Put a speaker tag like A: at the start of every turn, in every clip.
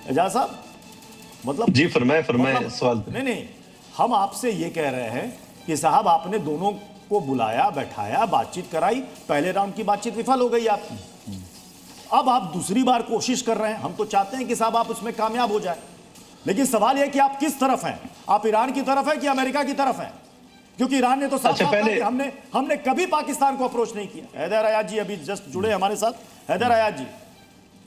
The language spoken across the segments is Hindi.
A: एजाज साहब, मतलब
B: जी फरमाए सवाल।
A: नहीं, हम आपसे ये कह रहे हैं कि साहब आपने दोनों को बुलाया, बैठाया, बातचीत कराई, पहले राउंड की बातचीत विफल हो गई आपकी, अब आप दूसरी बार कोशिश कर रहे हैं। हम तो चाहते हैं कि साहब आप उसमें कामयाब हो जाए, लेकिन सवाल यह कि आप किस तरफ हैं? आप ईरान की तरफ हैं कि अमेरिका की तरफ हैं? क्योंकि ईरान ने तो साफ कहा कि हमने कभी पाकिस्तान को अप्रोच नहीं किया। हैदर अयाज जी अभी जस्ट जुड़े हमारे साथ। हैदर अयाज जी,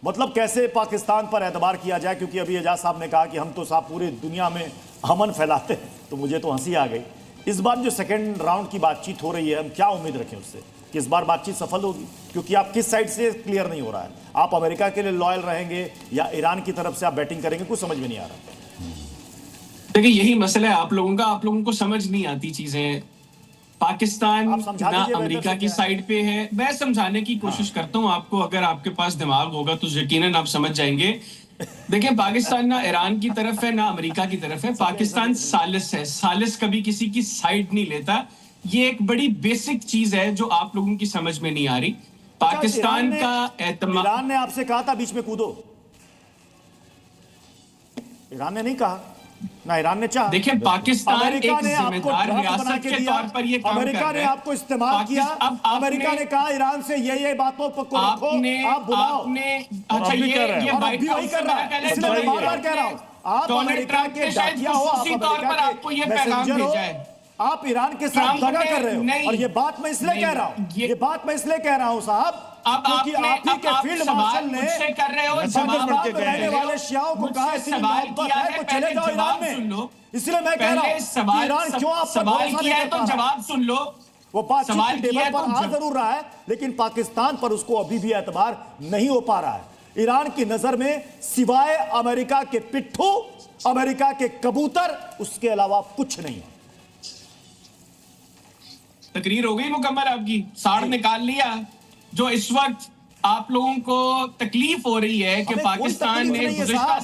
A: मतलब कैसे पाकिस्तान पर एतबार किया जाए? क्योंकि अभी एजाज साहब ने कहा कि हम तो साहब पूरी दुनिया में अमन फैलाते हैं, तो मुझे तो हंसी आ गई। इस बार जो सेकेंड राउंड की बातचीत हो रही है, हम क्या उम्मीद रखें उससे कि इस बार बातचीत सफल होगी? क्योंकि आप किस साइड से क्लियर नहीं हो रहा है, आप अमेरिका के लिए लॉयल रहेंगे या ईरान की तरफ से आप बैटिंग करेंगे, कुछ समझ में नहीं आ रहा।
C: देखिए यही मसला है आप लोगों का, आप लोगों को समझ नहीं आती चीजें। पाकिस्तान ना अमेरिका की साइड पे है। मैं समझाने की कोशिश करता हूं आपको, अगर आपके पास दिमाग होगा तो यकीनन आप समझ जाएंगे। देखिए पाकिस्तान ना ईरान की तरफ है ना अमेरिका की तरफ है। पाकिस्तान सालिस है, सालिस कभी किसी की साइड नहीं लेता। ये एक बड़ी बेसिक चीज है जो आप लोगों की समझ में नहीं आ रही। पाकिस्तान का एतमाद,
A: ईरान ने आपसे कहा था बीच में कूदो, ईरान ने नहीं कहा ना, ईरान ने चाहा।
C: देखिए पाकिस्तान
A: अमेरिका ने आपको
C: रियासत के तौर पर ये काम
A: अमेरिका ने आपको इस्तेमाल किया। अमेरिका ने कहा ईरान से ये बातों को रखो, आप बुलाओ।
C: अच्छा ये
A: व्हाइट हाउस कर रहा है, इसलिए मैं बार-बार कह रहा हूं, आप अमेरिका के डाकिया हो, आप अमेरिका के मैसेंजर हो, आप ईरान के साथ दगा कर रहे हो। और ये बात मैं इसलिए कह रहा हूं, ये बात मैं इसलिए कह रहा हूं साहब, क्योंकि आप ही के फील्ड मार्शल ने
C: कर रहे हो
A: पाकिस्तान में रहने वाले शियाओं को कहा इतनी मोहब्बत है तो चले जाओ ईरान में। इसलिए मैं कह रहा हूं ईरान क्यों आप
C: सवाल किया है तो जवाब सुन लो।
A: वो बातचीत टेबल पर आ जरूर रहा है, लेकिन पाकिस्तान पर उसको अभी भी एतबार नहीं हो पा रहा है। ईरान की नजर में सिवाय अमेरिका के पिट्ठू, अमेरिका के कबूतर, उसके अलावा कुछ नहीं है।
C: तकरीर हो गई मुकम्मल आपकी, साड़ निकाल लिया। जो इस वक्त आप लोगों को तकलीफ हो रही है कि पाकिस्तान ने गुज़िश्ता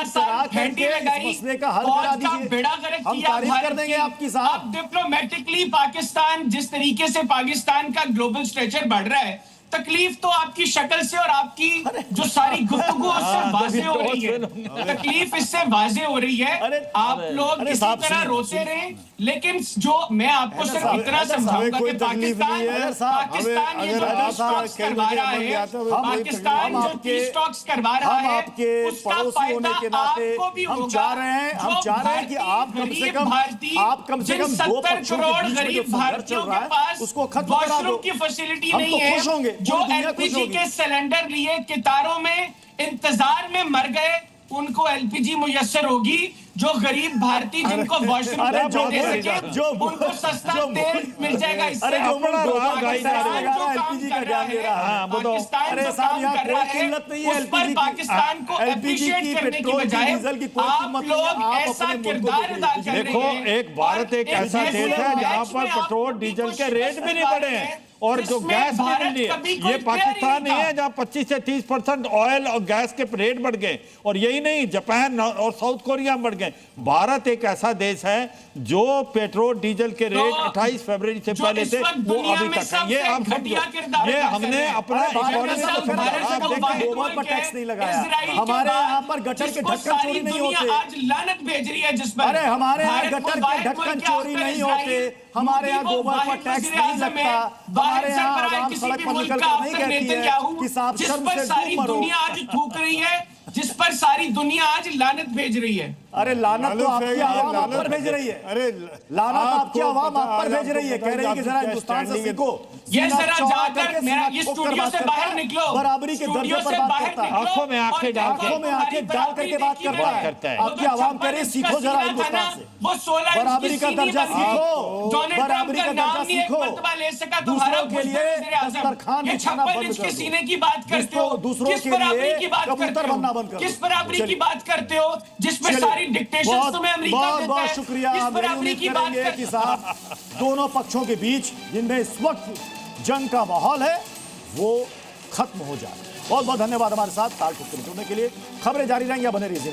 C: साल घंटी लगाई, फौज का बेड़ा गर्क किया भारत की। अब डिप्लोमेटिकली पाकिस्तान जिस तरीके से पाकिस्तान का ग्लोबल स्ट्रेचर बढ़ रहा है, तकलीफ तो आपकी शक्ल से और आपकी जो सारी गुफ्तगू उससे वाज़े हो रही है। तकलीफ इससे वाज़े हो रही है। आप लोग इसी तरह रोते रहे, लेकिन जो मैं आपको सिर्फ इतना समझाऊंगा कि पाकिस्तान ये जो स्टॉक्स करवा रहा है, पाकिस्तान जो टी स्टॉक्स करवा रहा है, उसका फायदा आपको भी होगा।
A: हम चाह रहे हैं कि आप कम से कम
C: 70 करोड़ गरीब भारतीयों के पास
A: उसको खत्म करा दो।
C: वॉशरूम की फैसिलिटी नहीं है, जो एलपीजी के सिलेंडर लिए कतारों में इंतजार में मर गए, उनको एलपीजी मुयस्सर होगी। जो गरीब भारतीय जिनको वॉशरूम दे सके, उनको सस्ता तेल मिल जाएगा। इससे
A: एलपीजी का ध्यान दे रहा है
C: उस पर पाकिस्तान को एप्रिशिएट करने की बजाय आप लोग ऐसा किरदार अदा कर रहे हैं।
D: देखो, एक भारत एक ऐसा देश है जहां पर पेट्रोल डीजल के रेट भी नहीं बढ़े हैं और जो गैस भी मिल रही है। ये पाकिस्तान नहीं है जहां 25 से 30% ऑयल और गैस के रेट बढ़ गए, और यही नहीं, जापान और साउथ कोरिया बढ़ गए। भारत एक ऐसा देश है जो पेट्रोल डीजल के रेट 28 फरवरी से पहले थे, वो अभी तक है। ये आप ये हमने अपना
A: गोबर पर टैक्स नहीं लगाया, हमारे यहाँ पर गटर के ढक्कन चोरी नहीं होते।
C: आज लानत भेज रही है जिस पर,
A: अरे हमारे यहाँ गटर के ढक्कन चोरी नहीं होते, हमारे यहाँ गोबर पर टैक्स नहीं लगता, हमारे यहाँ आवाम सड़क पर निकल कर नहीं कहती है कि साहब शर्म से डूब मरो।
C: दुनिया आज थूक रही है, जिस पर सारी दुनिया आज लानत भेज रही है।
A: अरे लानत तो आपकी आवाम आप पर भेज रही है। अरे लानत आपकी आवाम आप पर भेज रही है, कह रही है कि जरा हिंदुस्तान से सीखो।
C: ये जरा जाकर मेरा ये स्टूडियो से बाहर निकलो,
A: बराबरी के दर्जे पर बात करता है,
D: आंखों में आंखें डाल
A: करके बात करता है। आपकी आवाम कह रही है सीखो जरा हिंदुस्तान से,
C: वो 16
A: बराबरी का दर्जा सीखो, बराबरी का दर्जा सीखो। दूसरों के लिए दस्तरखान बिछाना बंद कर दो,
C: सीने की बात करते हो,
A: दूसरों के लिए कबूतर बनना बंद कर दो।
C: किस बराबरी की बात करते हो जिसमें सारी डिक्टेशंस तुम्हें अमेरिका देता है?
A: बहुत शुक्रिया।
C: किस बराबरी की बात
A: करेंगे कि साहब दोनों पक्षों के बीच जिनमें इस वक्त जंग का माहौल है वो खत्म हो जाए। बहुत बहुत धन्यवाद हमारे साथ ताल ठोक के जुड़ने के लिए। खबरें जारी रहेंगी, बने रहिए।